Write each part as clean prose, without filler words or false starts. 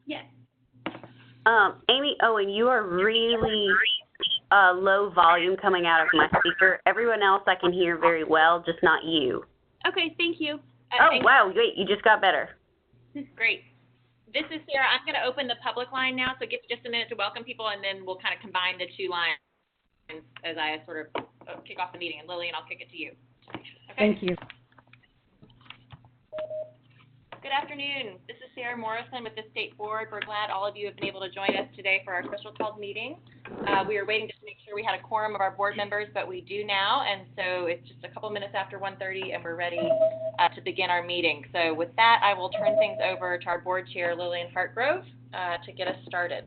Yes. Amy Owen, you are really low volume coming out of my speaker. Everyone else I can hear very well, just not you. Okay, thank you. Wow, wait, you just got better. Great. This is Sarah. I'm going to open the public line now, so give me just a minute to welcome people, and then we'll kind of combine the two lines as I sort of kick off the meeting. And Lillian, I'll kick it to you. Okay? Thank you. Good afternoon. This is Sarah Morrison with the State Board. We're glad all of you have been able to join us today for our special called meeting. We were waiting just to make sure we had a quorum of our board members, but we do now, and so it's just a couple minutes after 1:30, and we're ready to begin our meeting. So with that, I will turn things over to our board chair, Lillian Hartgrove, to get us started.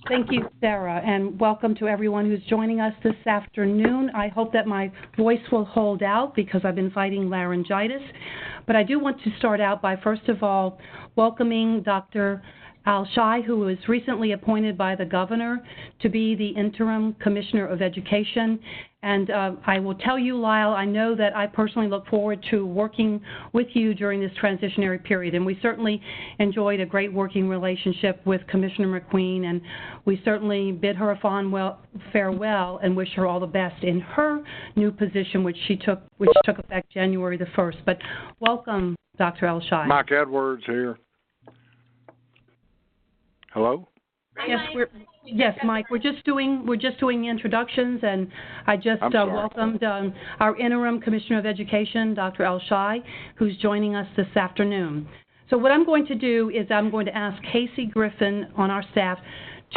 Thank you, Sarah, and welcome to everyone who's joining us this afternoon. I hope that my voice will hold out because I've been fighting laryngitis. But I do want to start out by, first of all, welcoming Dr. Al-Shai, who was recently appointed by the governor to be the interim commissioner of education. And I will tell you, Lyle, I know that I personally look forward to working with you during this transitionary period. And we certainly enjoyed a great working relationship with Commissioner McQueen, and we certainly bid her a fond farewell and wish her all the best in her new position, which took effect January the 1st. But welcome, Dr. Al-Shai. Mike Edwards here. Hello? Yes, Mike. We're just doing introductions, and I just welcomed our interim commissioner of education, Dr. Al-Shai, who's joining us this afternoon. So what I'm going to do is I'm going to ask Casey Griffin on our staff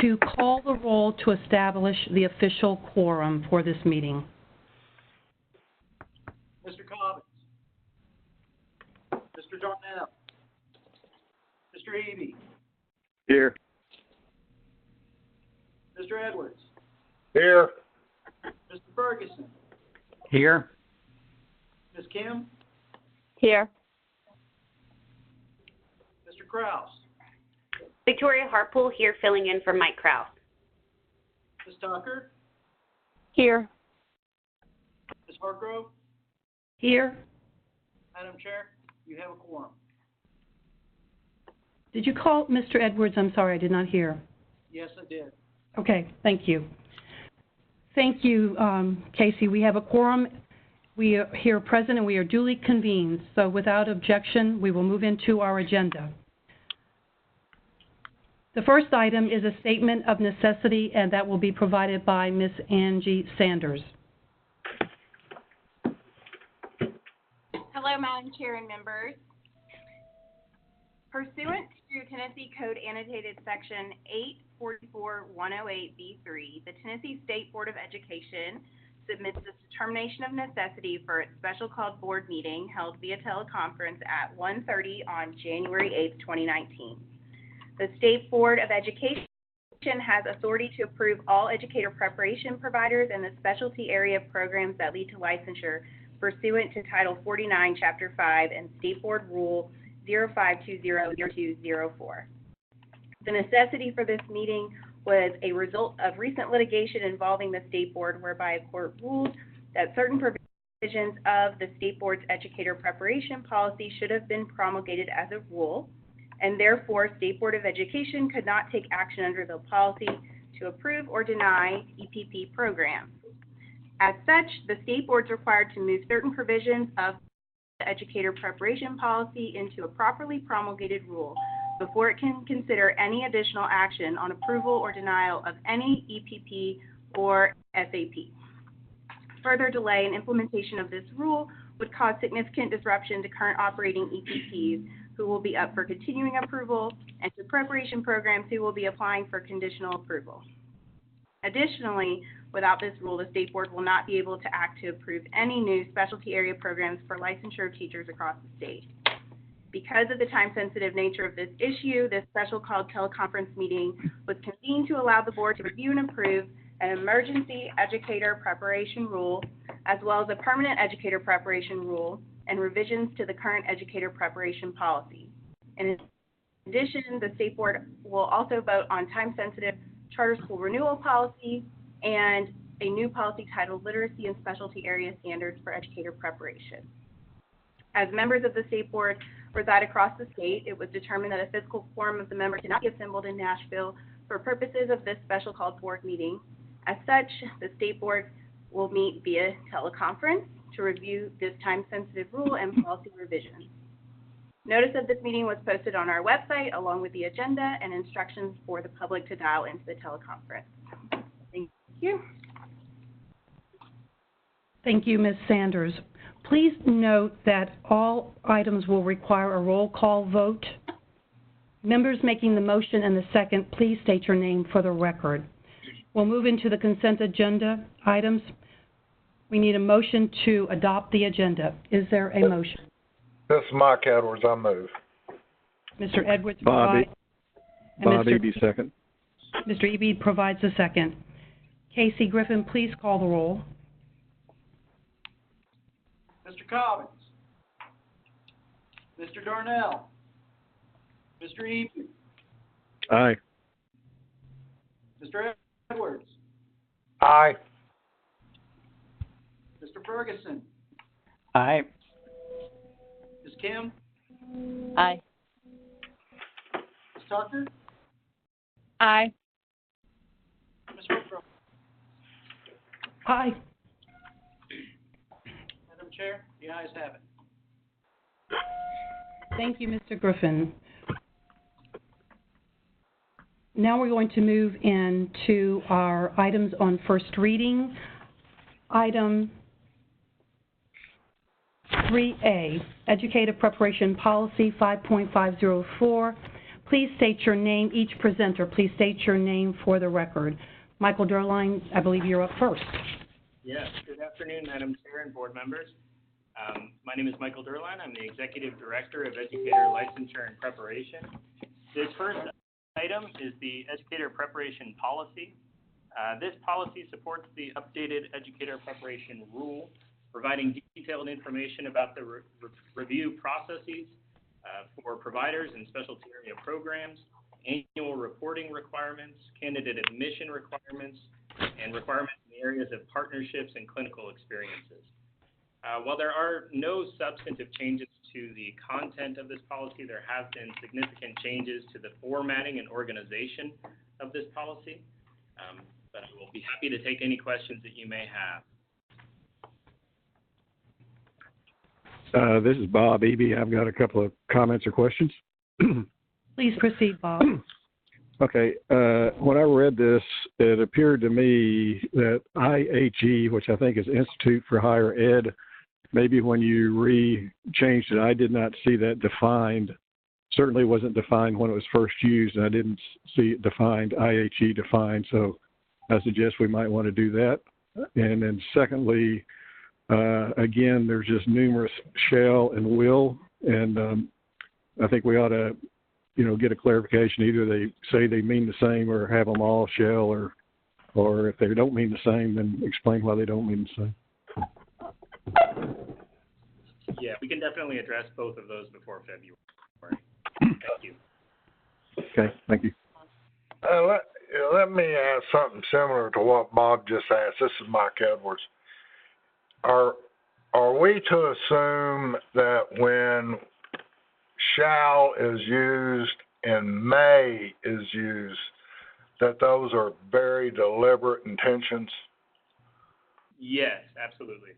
to call the roll to establish the official quorum for this meeting. Mr. Cobbins. Mr. Darnell. Mr. Eby. Here. Mr. Edwards. Here. Mr. Ferguson. Here. Ms. Kim. Here. Mr. Kraus. Victoria Harpool here filling in for Mike Kraus. Ms. Tucker. Here. Ms. Hartgrove. Here. Madam Chair, you have a quorum. Did you call Mr. Edwards? I'm sorry, I did not hear. Yes, I did. Okay, thank you. Thank you, Casey. We have a quorum. We are here present and we are duly convened. So without objection, we will move into our agenda. The first item is a statement of necessity, and that will be provided by Ms. Angie Sanders. Hello, Madam Chair and members. Pursuant to Tennessee Code Annotated Section 844-108B3, the Tennessee State Board of Education submits this determination of necessity for its special called board meeting held via teleconference at 1:30 on January 8, 2019. The State Board of Education has authority to approve all educator preparation providers and the specialty area programs that lead to licensure pursuant to Title 49, Chapter 5, and State Board Rule 05200204. The necessity for this meeting was a result of recent litigation involving the State Board, whereby a court ruled that certain provisions of the State Board's educator preparation policy should have been promulgated as a rule, and therefore State Board of Education could not take action under the policy to approve or deny EPP programs. As such, the State Board is required to move certain provisions of the educator preparation policy into a properly promulgated rule before it can consider any additional action on approval or denial of any EPP or SAP. Further delay in implementation of this rule would cause significant disruption to current operating EPPs who will be up for continuing approval and to preparation programs who will be applying for conditional approval. Additionally, without this rule, the State Board will not be able to act to approve any new specialty area programs for licensure of teachers across the state. Because of the time-sensitive nature of this issue, this special called teleconference meeting was convened to allow the board to review and approve an emergency educator preparation rule, as well as a permanent educator preparation rule and revisions to the current educator preparation policy. In addition, the State Board will also vote on time-sensitive charter school renewal policy and a new policy titled Literacy and Specialty Area Standards for Educator Preparation. As members of the State Board reside across the state, it was determined that a physical quorum of the members cannot be assembled in Nashville for purposes of this special called board meeting. As such, the State Board will meet via teleconference to review this time-sensitive rule and policy revisions. Notice of this meeting was posted on our website along with the agenda and instructions for the public to dial into the teleconference. Thank you. Thank you, Ms. Sanders. Please note that all items will require a roll call vote. Members making the motion and the second, please state your name for the record. We'll move into the consent agenda items. We need a motion to adopt the agenda. Is there a motion? This is Mike Edwards. I move. Mr. Edwards Bobby. provides. Bob Eby, second. Mr. Eby provides a second. Casey Griffin, please call the roll. Mr. Cobbins. Mr. Darnell. Mr. Eby. Aye. Mr. Edwards. Aye. Mr. Ferguson. Aye. Ms. Kim. Aye. Ms. Tucker. Aye. Ms. Hargrove. Aye. Madam Chair, the ayes have it. Thank you, Mr. Griffin. Now we're going to move into our items on first reading. Item 3A, Educator Preparation Policy 5.504. Please state your name. Each presenter, please state your name for the record. Michael Derline, I believe you're up first. Yes, good afternoon, Madam Chair and board members. My name is Michael Derline. I'm the Executive Director of Educator Licensure and Preparation. This first item is the Educator Preparation Policy. This policy supports the updated Educator Preparation Rule, providing detailed information about the review processes for providers and specialty area programs, annual reporting requirements, candidate admission requirements, and requirements in the areas of partnerships and clinical experiences. While there are no substantive changes to the content of this policy, there have been significant changes to the formatting and organization of this policy. But I will be happy to take any questions that you may have. This is Bob Eby. I've got a couple of comments or questions. Please proceed, Bob. Okay. When I read this, it appeared to me that IHE, which I think is Institute for Higher Ed, maybe when you changed it, I did not see that defined. Certainly wasn't defined when it was first used, and I didn't see it defined, IHE defined. So I suggest we might want to do that. And then secondly, again, there's just numerous shall and will, and I think we ought to, get a clarification. Either they say they mean the same or have them all shall, or if they don't mean the same, then explain why they don't mean the same. Yeah, we can definitely address both of those before February. Thank you. Okay, thank you. Let me ask something similar to what Bob just asked. This is Mike Edwards. Are we to assume that when shall is used and may is used, that those are very deliberate intentions? Yes, absolutely.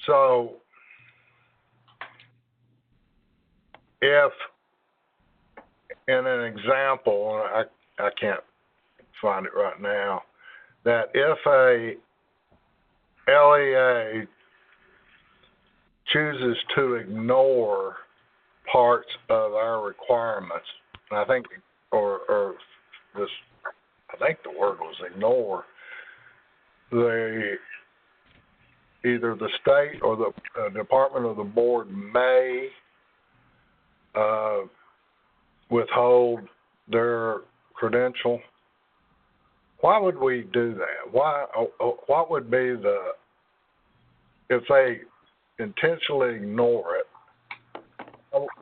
So if, in an example, I can't find it right now, that if a LEA chooses to ignore parts of our requirements, and I think, I think the word was ignore, either the state or the department or the board may withhold their credential. Why would we do that? What would be if they intentionally ignore it,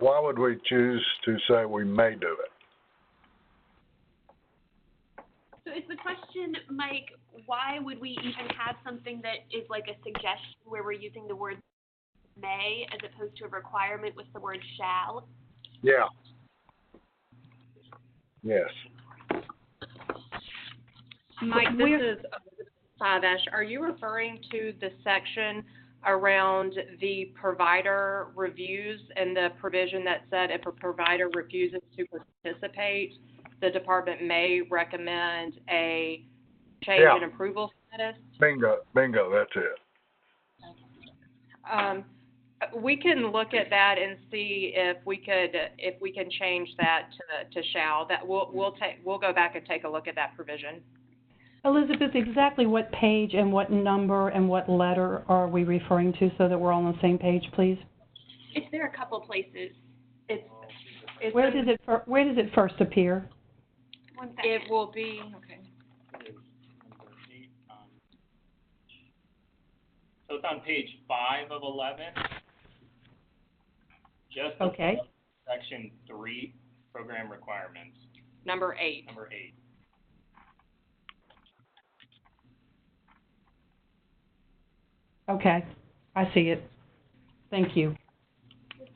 why would we choose to say we may do it? So is the question, Mike, why would we even have something that is like a suggestion where we're using the word may as opposed to a requirement with the word shall. Yeah. Yes. Mike, We're- this is Elizabeth Savash. Are you referring to the section around the provider reviews and the provision that said if a provider refuses to participate, the department may recommend a change Yeah. in approval status? Bingo, that's it. We can look at that and see if we can change that to shall. That we'll go back and take a look at that provision. Elizabeth, exactly what page and what number and what letter are we referring to so that we're all on the same page, please? It's there a couple places. It's Where does it first appear? One second. It will be, okay. So it's on page 5 of 11. Just Okay. above section 3, program requirements, Number 8. number 8. Okay, I see it. Thank you.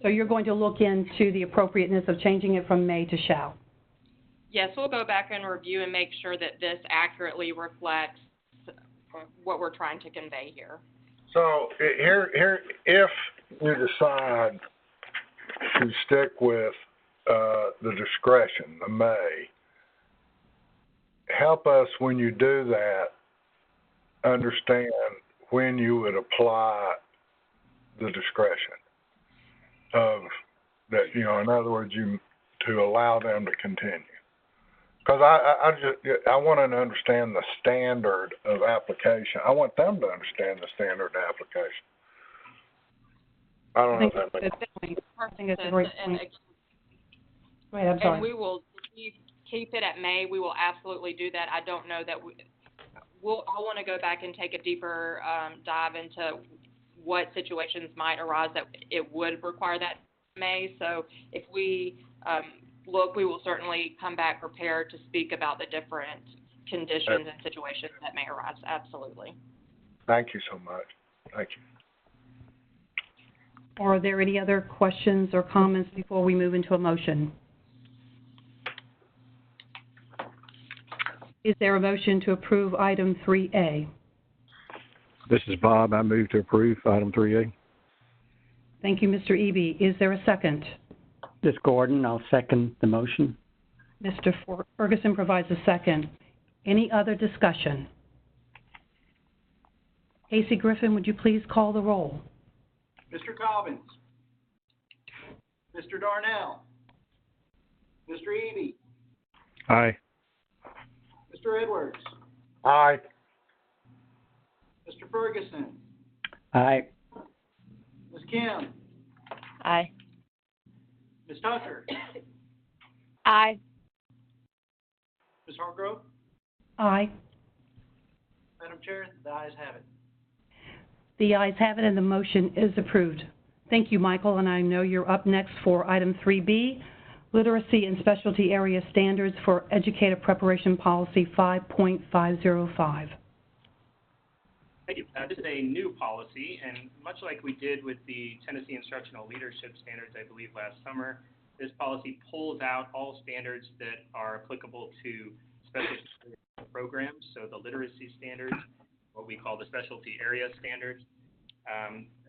So you're going to look into the appropriateness of changing it from may to shall? Yes, we'll go back and review and make sure that this accurately reflects what we're trying to convey here. So here, if you decide to stick with the discretion, the may, help us when you do that understand when you would apply the discretion of that, in other words, to allow them to continue. Because I want to understand the standard of application. I want them to understand the standard of application. I don't know if that makes sense. I think it's a great point. Go ahead, I'm And sorry. we will keep it at May. We will absolutely do that. I don't know that I want to go back and take a deeper dive into what situations might arise that it would require that May. So if we we will certainly come back prepared to speak about the different conditions and situations that may arise. Absolutely. Thank you so much. Thank you. Are there any other questions or comments before we move into a motion? Is there a motion to approve item 3A? This is Bob. I move to approve item 3A. Thank you, Mr. Eby. Is there a second? This is Gordon. I'll second the motion. Mr. Ferguson provides a second. Any other discussion? Casey Griffin, would you please call the roll? Mr. Cobbins. Mr. Darnell. Mr. Eby. Aye. Mr. Edwards. Aye. Mr. Ferguson. Aye. Ms. Kim. Aye. Ms. Tucker. Aye. Ms. Hargrove. Aye. Madam Chair, the ayes have it. The ayes have it, and the motion is approved. Thank you, Michael, and I know you're up next for item 3B, Literacy and Specialty Area Standards for Educator Preparation Policy 5.505. Thank you. This is a new policy, and much like we did with the Tennessee Instructional Leadership Standards, I believe, last summer, this policy pulls out all standards that are applicable to specialty programs, so the literacy standards, what we call the specialty area standards.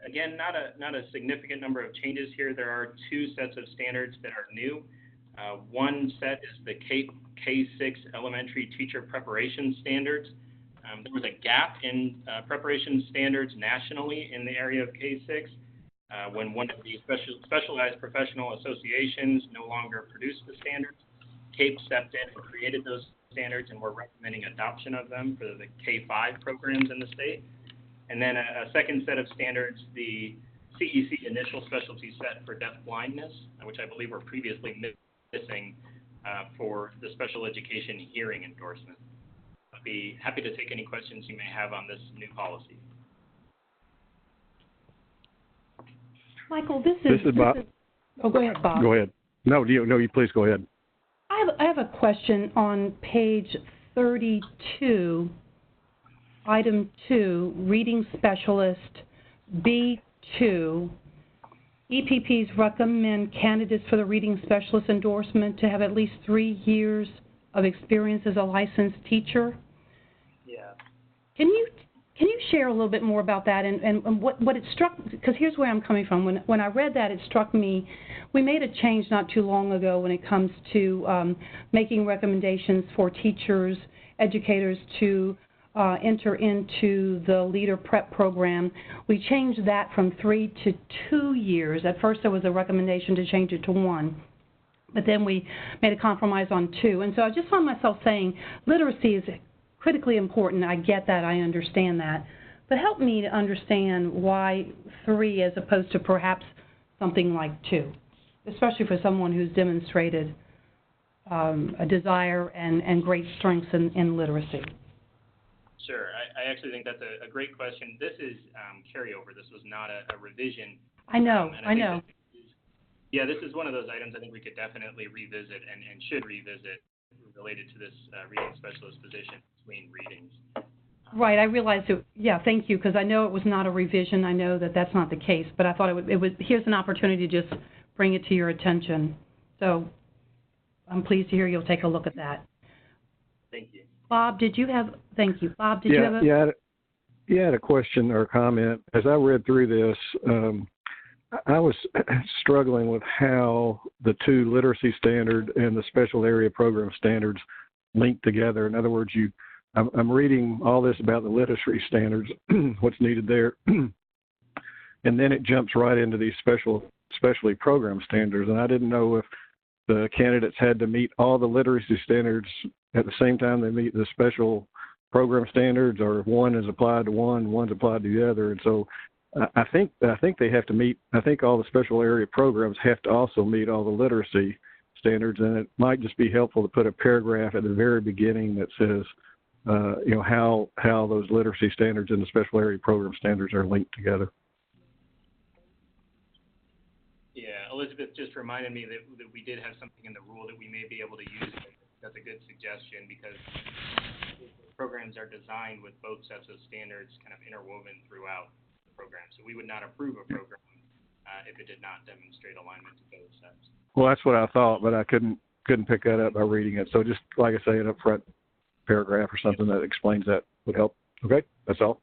Again, not a significant number of changes here. There are 2 sets of standards that are new. One set is the K-6 elementary teacher preparation standards. There was a gap in preparation standards nationally in the area of K-6 when one of the specialized professional associations no longer produced the standards. CAPE stepped in and created those standards, and we're recommending adoption of them for the K-5 programs in the state. And then a second set of standards, the CEC initial specialty set for deaf blindness, which I believe were previously missing for the special education hearing endorsement. I'd be happy to take any questions you may have on this new policy. Michael, this is Bob. Oh, go ahead, Bob. Go ahead. No, you please go ahead. I have a question on page 32, item 2, reading specialist, B2 2, EPPs recommend candidates for the reading specialist endorsement to have at least 3 years of experience as a licensed teacher. Yeah. Can you share a little bit more about that and what it struck, because here's where I'm coming from. When I read that, it struck me, we made a change not too long ago when it comes to making recommendations for teachers, educators to enter into the Leader Prep program. We changed that from 3 to 2 years. At first there was a recommendation to change it to 1. But then we made a compromise on 2. And so I just found myself saying literacy is critically important. I get that. I understand that. But help me to understand why 3 as opposed to perhaps something like 2, especially for someone who's demonstrated a desire and great strengths in literacy. Sure. I actually think that's a great question. This is carryover. This was not a revision. I know. Yeah, this is one of those items I think we could definitely revisit and should revisit related to this reading specialist position between readings. Right, I realized it. Yeah, thank you, because I know it was not a revision. I know that that's not the case, but I thought it would. Here's an opportunity to just bring it to your attention. So I'm pleased to hear you'll take a look at that. Thank you. Bob, did you have? Thank you, Bob. Did you have a? Yeah, I had a question or comment. As I read through this, I was struggling with how the 2 literacy standard and the special area program standards link together. In other words, I'm reading all this about the literacy standards, what's needed there, and then it jumps right into these specialty program standards, and I didn't know if the candidates had to meet all the literacy standards at the same time they meet the special program standards, or if one is applied to one, one's applied to the other. And so I think they have to meet, I think all the special area programs have to also meet all the literacy standards, and it might just be helpful to put a paragraph at the very beginning that says, how those literacy standards and the special area program standards are linked together. Yeah, Elizabeth just reminded me that we did have something in the rule that we may be able to use. That's a good suggestion, because programs are designed with both sets of standards kind of interwoven throughout the program. So we would not approve a program if it did not demonstrate alignment to both sets. Well, that's what I thought, but I couldn't pick that up by reading it. So just like I say, an upfront paragraph or something that explains that would help. Okay, that's all.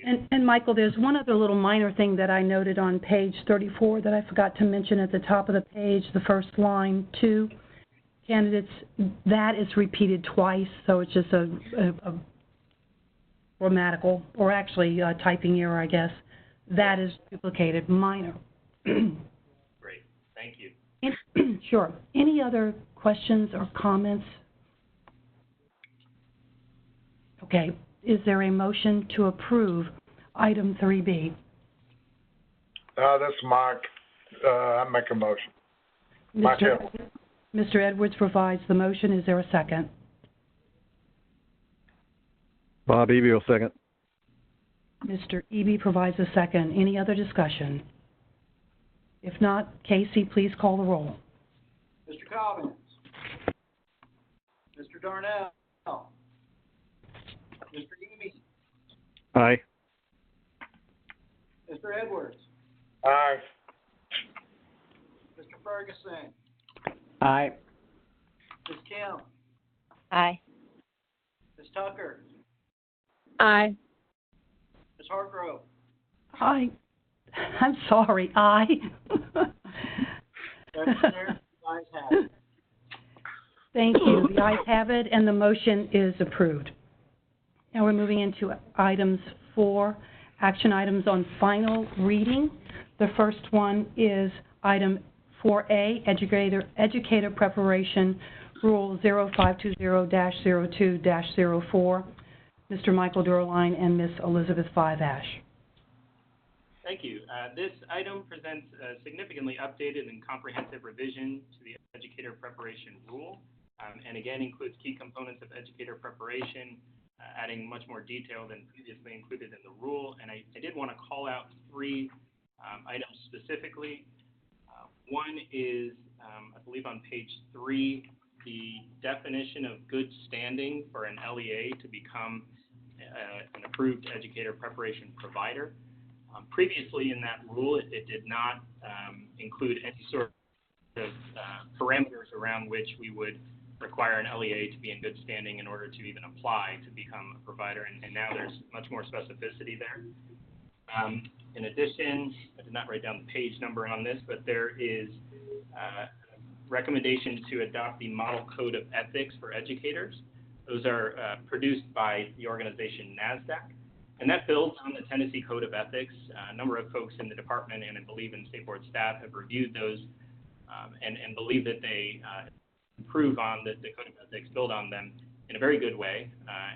And Michael, there's one other little minor thing that I noted on page 34 that I forgot to mention at the top of the page, the first line, 2 candidates, that is repeated twice, so it's just a grammatical, or actually a typing error, I guess. That is duplicated, minor. Great, thank you. Sure. Any other questions or comments? Okay. Is there a motion to approve item 3B? This is Mike. I make a motion. Mike Edwards. Mr. Edwards provides the motion. Is there a second? Bob Eby will second. Mr. Eby provides a second. Any other discussion? If not, Casey, please call the roll. Mr. Cobbins. Mr. Darnell. Mr. Eby. Aye. Mr. Edwards. Aye. Mr. Ferguson. Aye. Ms. Kim. Aye. Ms. Tucker. Aye. Ms. Hargrove. Aye. I'm sorry, aye. Madam Chair, the ayes have it. Thank you. The ayes have it, and the motion is approved. Now we're moving into items 4, action items on final reading. The first one is item 4A, Educator Preparation Rule 0520-02-04. Mr. Michael Durline and Ms. Elizabeth Five-Ash. Thank you. This item presents a significantly updated and comprehensive revision to the Educator Preparation Rule, and again includes key components of educator preparation, adding much more detail than previously included in the rule. And I did want to call out 3 items specifically. One is, I believe on page 3, the definition of good standing for an LEA to become an approved educator preparation provider. Previously in that rule, it did not include any sort of parameters around which we would require an LEA to be in good standing in order to even apply to become a provider, and now there's much more specificity there. In addition, I did not write down the page number on this, but there is a recommendation to adopt the Model Code of Ethics for Educators. Those are produced by the organization NASDAQ, and that builds on the Tennessee Code of Ethics. A number of folks in the department and I believe in State Board staff have reviewed those and believe that they improve on the Code of Ethics, build on them in a very good way,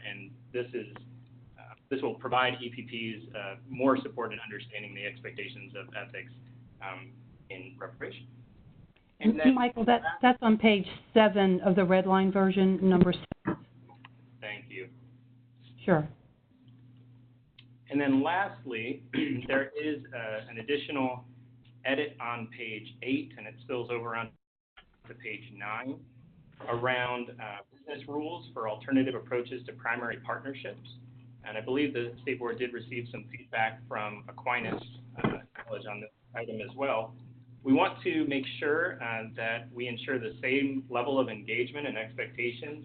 and this will provide EPPs more support in understanding the expectations of ethics in preparation. And then, Michael, that's on page 7 of the red line version, number 6. Thank you. Sure. And then lastly, there is an additional edit on page 8, and it spills over on to page 9, around business rules for alternative approaches to primary partnerships. And I believe the State Board did receive some feedback from Aquinas College on this item as well. We want to make sure that we ensure the same level of engagement and expectations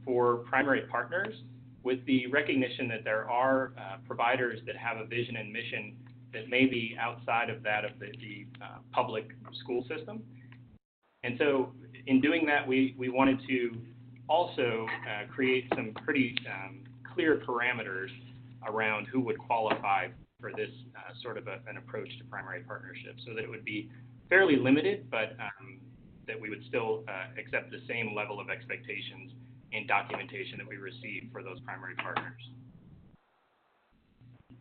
for primary partners, with the recognition that there are providers that have a vision and mission that may be outside of that of the public school system. And so in doing that, we wanted to also create some pretty clear parameters around who would qualify for this sort of an approach to primary partnership, so that it would be fairly limited, but that we would still accept the same level of expectations and documentation that we receive for those primary partners.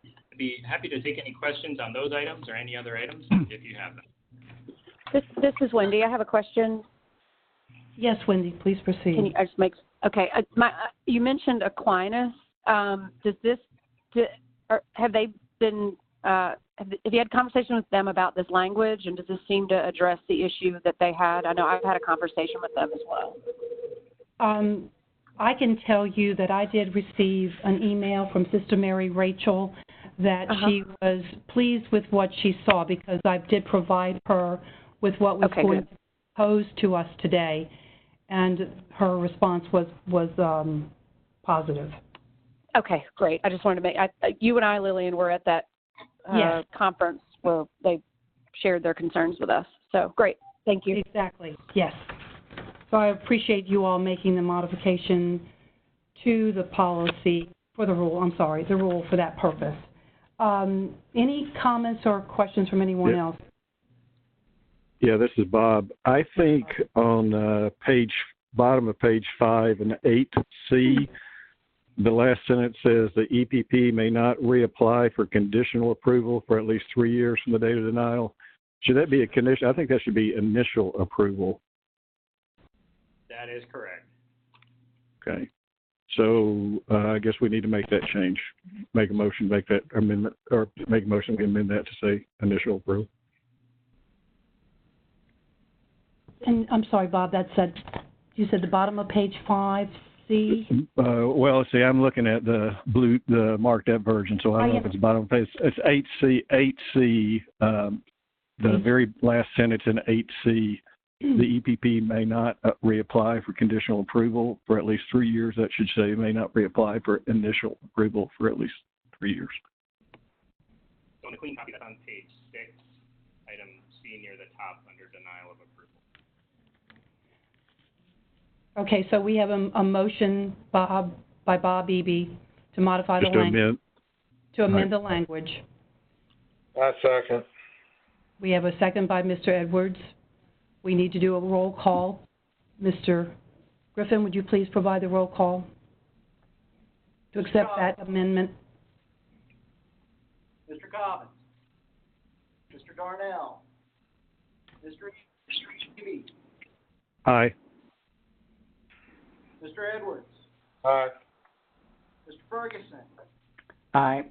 I'd be happy to take any questions on those items or any other items if you have them. This is Wendy. I have a question. Yes, Wendy, please proceed. Can you, I just make, okay. You mentioned Aquinas. Have they been, have you had conversation with them about this language, and does this seem to address the issue that they had? I know I've had a conversation with them as well. I can tell you that I did receive an email from Sister Mary Rachel that she was pleased with what she saw, because I did provide her with what was going to be posed to us today, and her response was positive. Okay, great. I just wanted to make, you and I, Lillian, were at that conference where they shared their concerns with us. So great. Thank you. Exactly. Yes. So I appreciate you all making the modification to the policy for the rule. I'm sorry, the rule for that purpose. Any comments or questions from anyone else? Yeah, this is Bob. I think on bottom of page 5 and 8C, the last sentence says the EPP may not reapply for conditional approval for at least 3 years from the date of denial. Should that be a condition? I think that should be initial approval. That is correct. Okay. So I guess we need to make that change. Make a motion, make that amendment, or make a motion to amend that to say initial approval. And I'm sorry, Bob, you said the bottom of page 5C? Well, see, I'm looking at the marked up version, so I don't know if it's bottom of page. It's 8C, the very last sentence in 8C. The EPP may not reapply for conditional approval for at least 3 years. That should say may not reapply for initial approval for at least 3 years. So on the clean copy, that's on page 6, item C near the top under denial of approval. Okay, so we have a motion by Bob Eby to modify the language. To amend the language. I second. We have a second by Mr. Edwards. We need to do a roll call. Mr. Griffin, would you please provide the roll call to accept that amendment? Mr. Cobbins. Mr. Darnell. Mr. Eby. Aye. Mr. Edwards. Aye. Mr. Ferguson. Aye.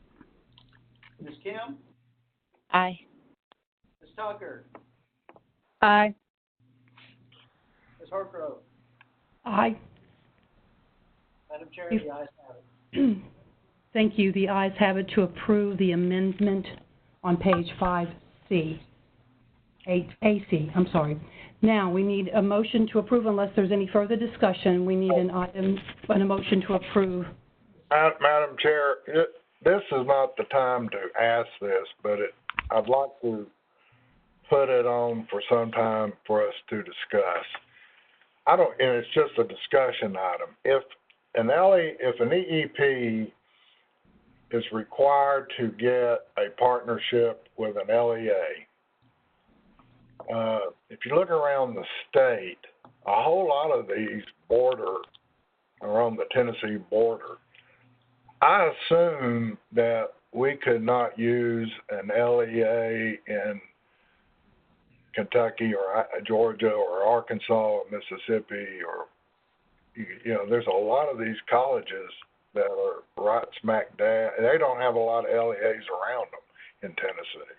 Ms. Kim. Aye. Ms. Tucker. Aye. Ms. Hartgrove. Aye. Madam Chair, the ayes have it. Thank you. The ayes have it to approve the amendment on page 5C. AC, I'm sorry. Now, we need a motion to approve unless there's any further discussion. We need a motion to approve. Madam Chair, this is not the time to ask this, but I'd like to put it on for some time for us to discuss. And it's just a discussion item. If an EEP is required to get a partnership with an LEA, if you look around the state, a whole lot of these are on the Tennessee border. I assume that we could not use an LEA in Kentucky or Georgia or Arkansas or Mississippi or, there's a lot of these colleges that are right smack dab. They don't have a lot of LEAs around them in Tennessee.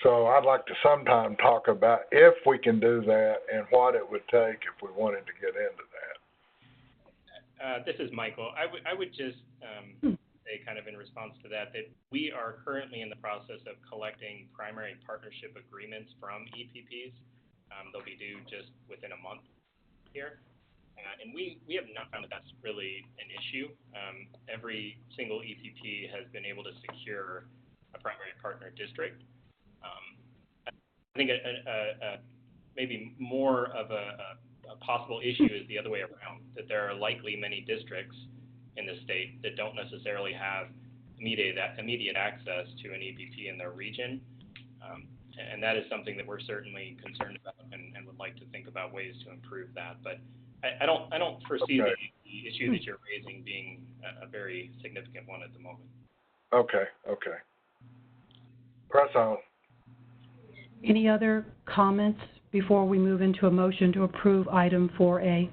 So I'd like to sometime talk about if we can do that and what it would take if we wanted to get into that. This is Michael. I would just say kind of in response to that we are currently in the process of collecting primary partnership agreements from EPPs. They'll be due just within a month here. And we have not found that that's really an issue. Every single EPP has been able to secure a primary partner district. I think maybe more of a possible issue is the other way around, that there are likely many districts in the state that don't necessarily have immediate access to an EPP in their region. And that is something that we're certainly concerned about and would like to think about ways to improve that. But I don't foresee the issue that you're raising being a very significant one at the moment. Okay. Press on. Any other comments before we move into a motion to approve item 4A?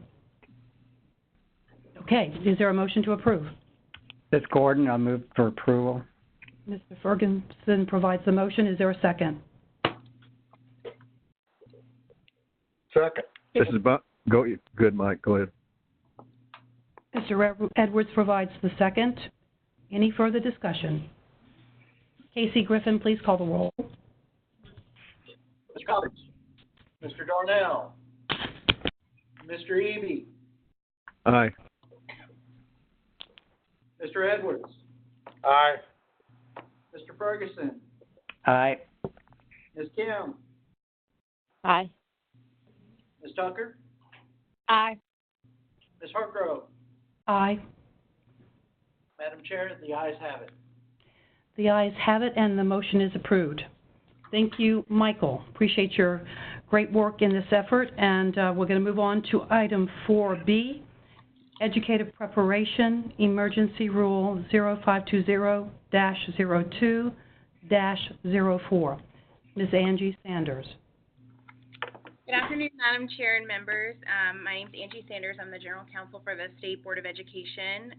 Okay, is there a motion to approve? This is Gordon. I'll move for approval. Mr. Ferguson provides the motion. Is there a second? Second. This is Bob. Good, Mike. Go ahead. Mr. Edwards provides the second. Any further discussion? Casey Griffin, please call the roll. Mr. Collins. Mr. Darnell. Mr. Eby. Aye. Mr. Edwards. Aye. Mr. Ferguson. Aye. Ms. Kim. Aye. Ms. Tucker. Aye. Ms. Hartgrove. Aye. Madam Chair, the ayes have it. The ayes have it, and the motion is approved. Thank you, Michael. Appreciate your great work in this effort, and we're going to move on to item 4B, Educative Preparation, Emergency Rule 0520-02-04. Ms. Angie Sanders. Good afternoon, Madam Chair and members. My name is Angie Sanders. I'm the General Counsel for the State Board of Education.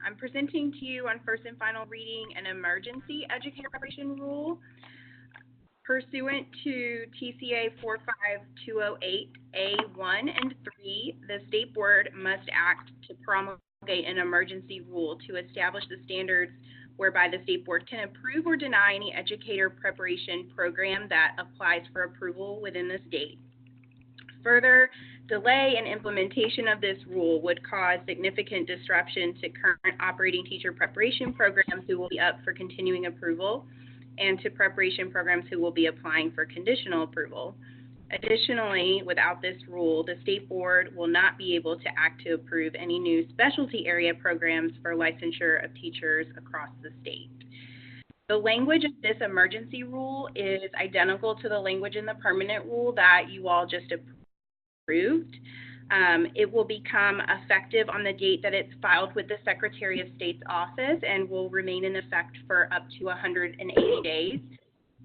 I'm presenting to you on first and final reading an emergency educator preparation rule. Pursuant to TCA 45208A1 and 3, the State Board must act to promulgate an emergency rule to establish the standards whereby the State Board can approve or deny any educator preparation program that applies for approval within the state. Further delay in implementation of this rule would cause significant disruption to current operating teacher preparation programs who will be up for continuing approval, and to preparation programs who will be applying for conditional approval. Additionally, without this rule, the State Board will not be able to act to approve any new specialty area programs for licensure of teachers across the state. The language of this emergency rule is identical to the language in the permanent rule that you all just approved. It will become effective on the date that it's filed with the Secretary of State's office and will remain in effect for up to 180 days,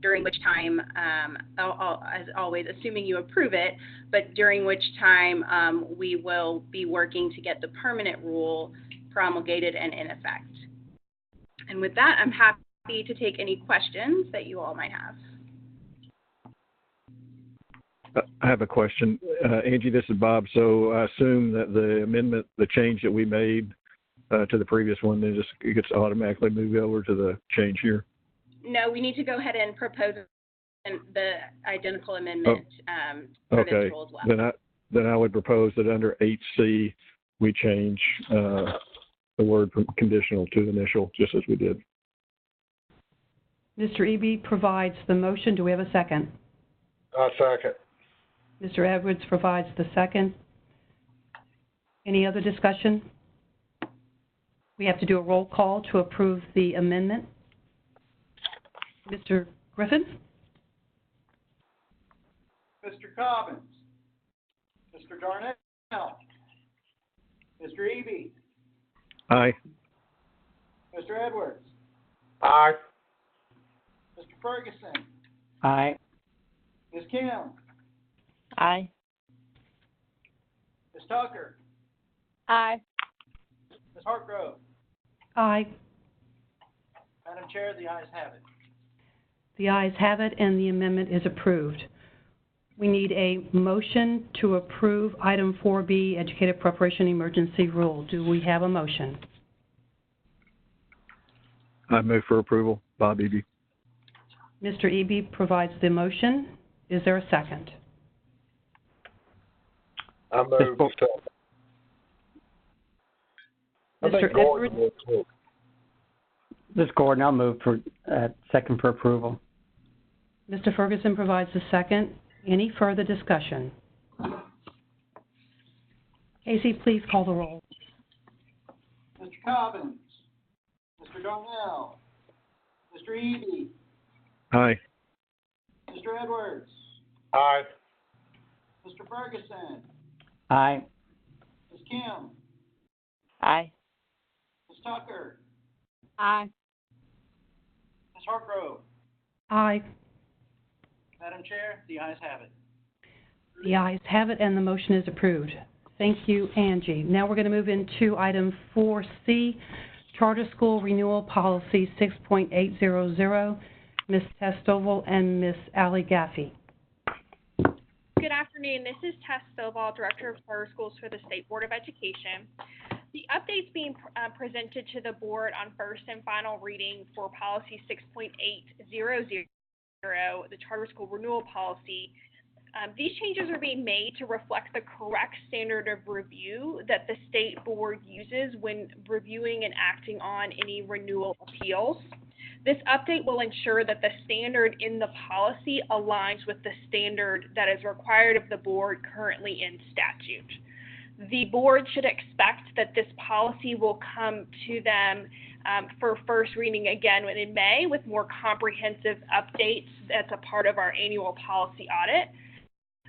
during which time, as always, assuming you approve it, but during which time we will be working to get the permanent rule promulgated and in effect. And with that, I'm happy to take any questions that you all might have. I have a question. Angie, this is Bob. So I assume that the amendment, the change that we made to the previous one, then it gets automatically moved over to the change here? No, we need to go ahead and propose the identical amendment for this Okay. rule as well. Then I would propose that under 8C, we change the word from conditional to initial, just as we did. Mr. Eby provides the motion. Do we have a second? I second. Mr. Edwards provides the second. Any other discussion? We have to do a roll call to approve the amendment. Mr. Griffin? Mr. Cobbins. Mr. Darnell. Mr. Eby. Aye. Mr. Edwards. Aye. Mr. Ferguson. Aye. Ms. Kim. Aye. Ms. Tucker. Aye. Ms. Hartgrove. Aye. Madam Chair, the ayes have it. The ayes have it, and the amendment is approved. We need a motion to approve item 4B, Educator Preparation Emergency Rule. Do we have a motion? I move for approval. Bob Eby. Mr. Eby provides the motion. Is there a second? I move to. I Mr. think Gordon Edwards? will too. This is Gordon. I'll move for second for approval. Mr. Ferguson provides the second. Any further discussion? Casey, please call the roll. Mr. Cobbins. Mr. Darnell. Mr. Eby. Aye. Mr. Edwards. Aye. Mr. Ferguson. Aye. Ms. Kim. Aye. Ms. Tucker. Aye. Ms. Hartgrove. Aye. Madam Chair, the ayes have it. The ayes have it, and the motion is approved. Thank you, Angie. Now we're going to move into item 4C, Charter School Renewal Policy 6.800. Ms. Testoval and Ms. Ali Gaffey. Good afternoon. This is Tess Stovall, Director of Charter Schools for the State Board of Education. The updates being presented to the board on first and final reading for Policy 6.800, the Charter School Renewal Policy. These changes are being made to reflect the correct standard of review that the state board uses when reviewing and acting on any renewal appeals. This update will ensure that the standard in the policy aligns with the standard that is required of the board currently in statute. The board should expect that this policy will come to them for first reading again in May with more comprehensive updates. That's a part of our annual policy audit.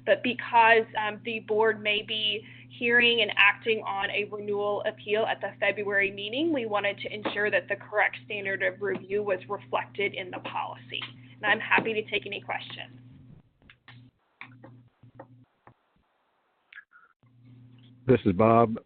But because the board may be hearing and acting on a renewal appeal at the February meeting, we wanted to ensure that the correct standard of review was reflected in the policy. And I'm happy to take any questions. This is Bob.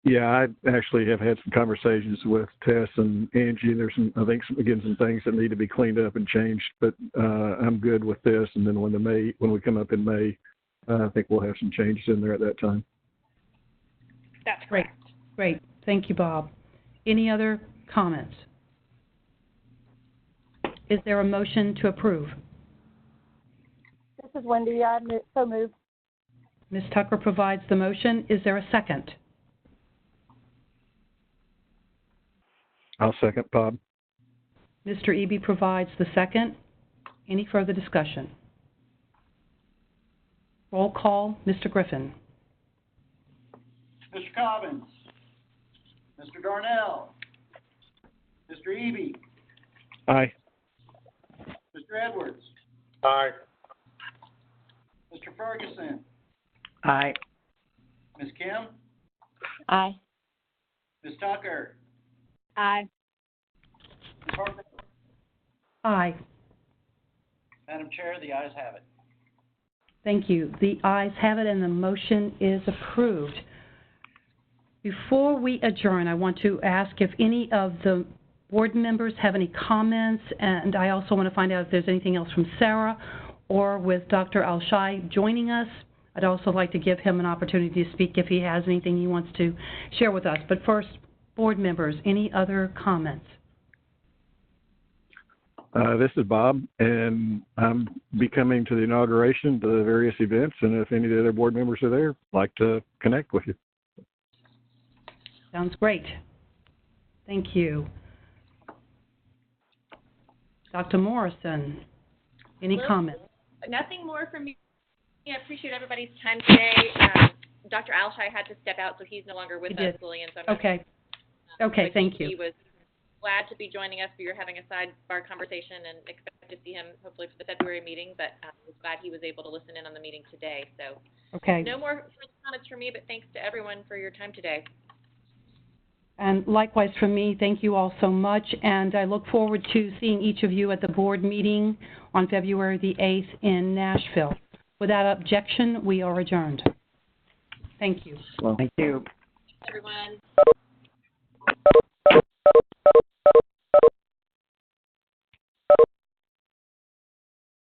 Yeah, I actually have had some conversations with Tess and Angie. There's some things that need to be cleaned up and changed, but I'm good with this. And then when we come up in May, I think we'll have some changes in there at that time. That's correct. Great. Thank you, Bob. Any other comments? Is there a motion to approve? This is Wendy. I so moved. Ms. Tucker provides the motion. Is there a second? I'll second, Bob. Mr. Eby provides the second. Any further discussion? Roll call. Mr. Griffin. Mr. Cobbins. Mr. Darnell. Mr. Eby. Aye. Mr. Edwards. Aye. Mr. Ferguson. Aye. Ms. Kim. Aye. Ms. Tucker. Aye. Ms. Hartgrove. Aye. Madam Chair, the ayes have it. Thank you. The ayes have it, and the motion is approved. Before we adjourn, I want to ask if any of the board members have any comments, and I also want to find out if there's anything else from Sarah or with Dr. Alshai joining us. I'd also like to give him an opportunity to speak if he has anything he wants to share with us. But first, Board members, any other comments? This is Bob, and I'm be coming to the inauguration, to the various events, and if any of the other board members are there, I'd like to connect with you. Sounds great. Thank you. Dr. Morrison, any comments? Nothing more from me. I appreciate everybody's time today. Dr. Alshai had to step out, so he's no longer with us, Lillian. So I'm Okay. Okay, thank you. He was glad to be joining us. We were having a sidebar conversation and expect to see him hopefully for the February meeting, but I was glad he was able to listen in on the meeting today. So Okay. no more comments from me, but thanks to everyone for your time today. And likewise from me, thank you all so much, and I look forward to seeing each of you at the board meeting on February the 8th in Nashville. Without objection, we are adjourned. Thank you. Thank you. Thanks, everyone.